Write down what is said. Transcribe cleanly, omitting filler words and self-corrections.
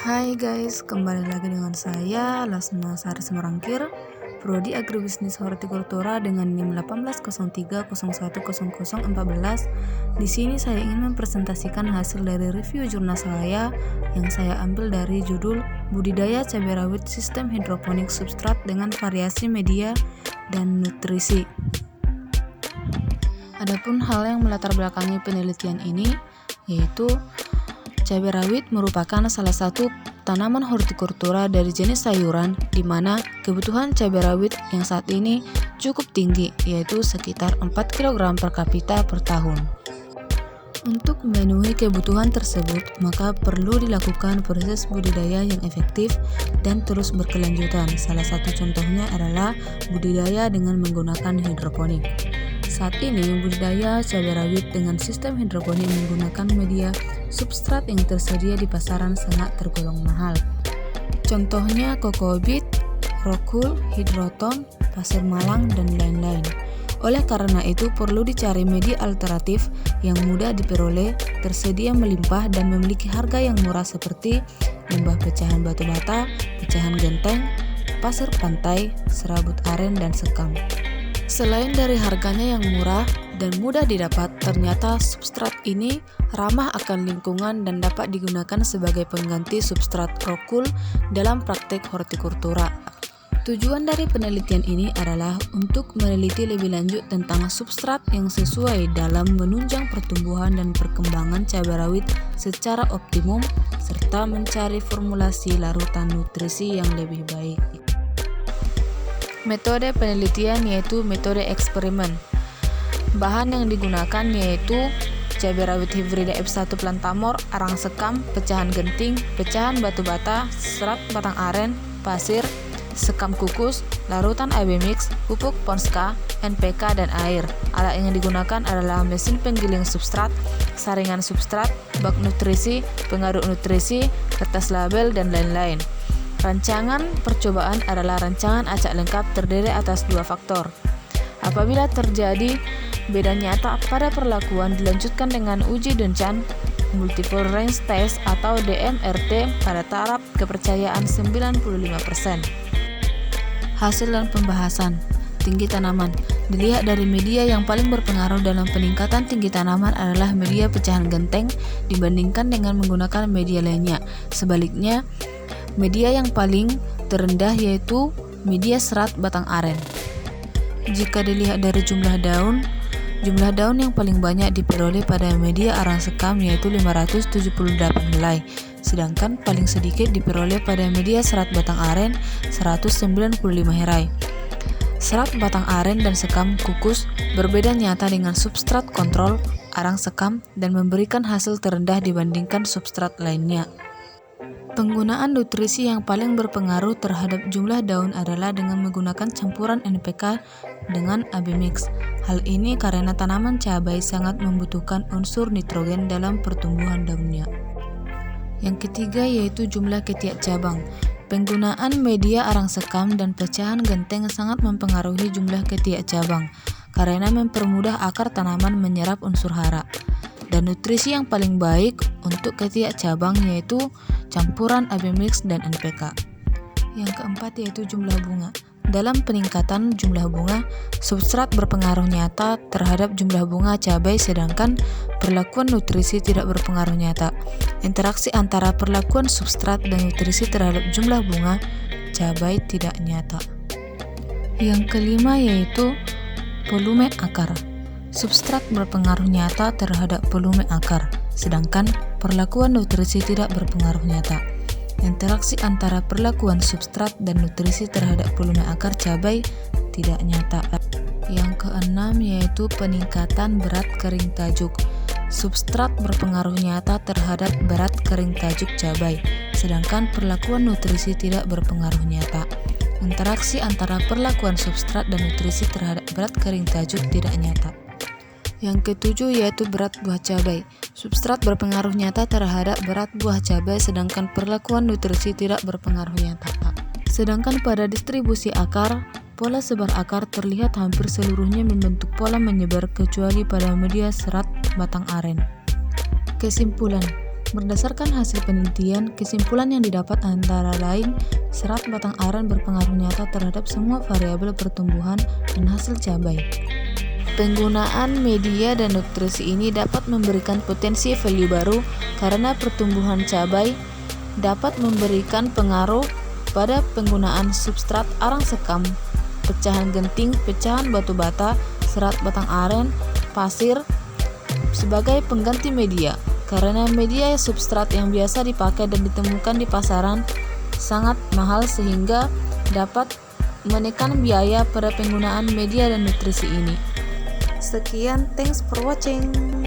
Hai guys, kembali lagi dengan saya Lasna Sari Semarangkir, Prodi Agribisnis Hortikultura dengan NIM 1803010014. Di sini saya ingin mempresentasikan hasil dari review jurnal saya yang saya ambil dari judul Budidaya Cabai Rawit Sistem Hidroponik Substrat dengan Variasi Media dan Nutrisi. Adapun hal yang melatar belakangi penelitian ini yaitu cabai rawit merupakan salah satu tanaman hortikultura dari jenis sayuran di mana kebutuhan cabai rawit yang saat ini cukup tinggi, yaitu sekitar 4 kg per kapita per tahun. Untuk memenuhi kebutuhan tersebut, maka perlu dilakukan proses budidaya yang efektif dan terus berkelanjutan. Salah satu contohnya adalah budidaya dengan menggunakan hidroponik. Saat ini, budidaya cabai rawit dengan sistem hidroponik menggunakan media substrat yang tersedia di pasaran sangat tergolong mahal. Contohnya cocoa beet, rockwool, hidroton, pasir malang, dan lain-lain. Oleh karena itu, perlu dicari media alternatif yang mudah diperoleh, tersedia melimpah, dan memiliki harga yang murah seperti limbah pecahan batu bata, pecahan genteng, pasir pantai, serabut aren, dan sekam. Selain dari harganya yang murah dan mudah didapat, ternyata substrat ini ramah akan lingkungan dan dapat digunakan sebagai pengganti substrat rockwool dalam praktek hortikultura. Tujuan dari penelitian ini adalah untuk meneliti lebih lanjut tentang substrat yang sesuai dalam menunjang pertumbuhan dan perkembangan cabai rawit secara optimum, serta mencari formulasi larutan nutrisi yang lebih baik. Metode penelitian yaitu metode eksperimen. Bahan yang digunakan yaitu cabai rawit hibrida F1 plantamor, arang sekam, pecahan genting, pecahan batu bata, serat batang aren, pasir, sekam kukus, larutan AB mix, pupuk Ponska, NPK, dan air. Alat yang digunakan adalah mesin penggiling substrat, saringan substrat, bak nutrisi, pengaduk nutrisi, kertas label, dan lain-lain. Rancangan percobaan adalah rancangan acak lengkap terdiri atas 2 faktor. Apabila terjadi beda nyata pada perlakuan, dilanjutkan dengan uji Duncan Multiple Range Test atau DMRT pada taraf kepercayaan 95%. Hasil dan pembahasan. Tinggi tanaman. Dilihat dari media yang paling berpengaruh dalam peningkatan tinggi tanaman adalah media pecahan genteng dibandingkan dengan menggunakan media lainnya. Sebaliknya, media yang paling terendah yaitu media serat batang aren. Jika dilihat dari jumlah daun yang paling banyak diperoleh pada media arang sekam yaitu 578 helai, sedangkan paling sedikit diperoleh pada media serat batang aren 195 helai. Serat batang aren dan sekam kukus berbeda nyata dengan substrat kontrol arang sekam dan memberikan hasil terendah dibandingkan substrat lainnya. Penggunaan nutrisi yang paling berpengaruh terhadap jumlah daun adalah dengan menggunakan campuran NPK dengan AB mix. Hal ini karena tanaman cabai sangat membutuhkan unsur nitrogen dalam pertumbuhan daunnya. Yang ketiga yaitu jumlah ketiak cabang. Penggunaan media arang sekam dan pecahan genteng sangat mempengaruhi jumlah ketiak cabang karena mempermudah akar tanaman menyerap unsur hara. Dan nutrisi yang paling baik untuk ketiak cabang yaitu campuran AB mix dan NPK. Yang keempat yaitu jumlah bunga. Dalam peningkatan jumlah bunga, substrat berpengaruh nyata terhadap jumlah bunga cabai, sedangkan perlakuan nutrisi tidak berpengaruh nyata. Interaksi antara perlakuan substrat dan nutrisi terhadap jumlah bunga cabai tidak nyata. Yang kelima yaitu volume akar. Substrat berpengaruh nyata terhadap volume akar, sedangkan perlakuan nutrisi tidak berpengaruh nyata. Interaksi antara perlakuan substrat dan nutrisi terhadap volume akar cabai tidak nyata. Yang keenam yaitu peningkatan berat kering tajuk. Substrat berpengaruh nyata terhadap berat kering tajuk cabai, sedangkan perlakuan nutrisi tidak berpengaruh nyata. Interaksi antara perlakuan substrat dan nutrisi terhadap berat kering tajuk tidak nyata. Yang ketujuh yaitu berat buah cabai. Substrat berpengaruh nyata terhadap berat buah cabai, sedangkan perlakuan nutrisi tidak berpengaruh nyata. Sedangkan pada distribusi akar, pola sebar akar terlihat hampir seluruhnya membentuk pola menyebar kecuali pada media serat batang aren. Kesimpulan, Berdasarkan hasil penelitian, kesimpulan yang didapat antara lain serat batang aren berpengaruh nyata terhadap semua variabel pertumbuhan dan hasil cabai. Penggunaan media dan nutrisi ini dapat memberikan potensi value baru karena pertumbuhan cabai dapat memberikan pengaruh pada penggunaan substrat arang sekam, pecahan genting, pecahan batu bata, serat batang aren, pasir sebagai pengganti media. Karena media substrat yang biasa dipakai dan ditemukan di pasaran sangat mahal sehingga dapat menekan biaya pada penggunaan media dan nutrisi ini. Sekian, thanks for watching.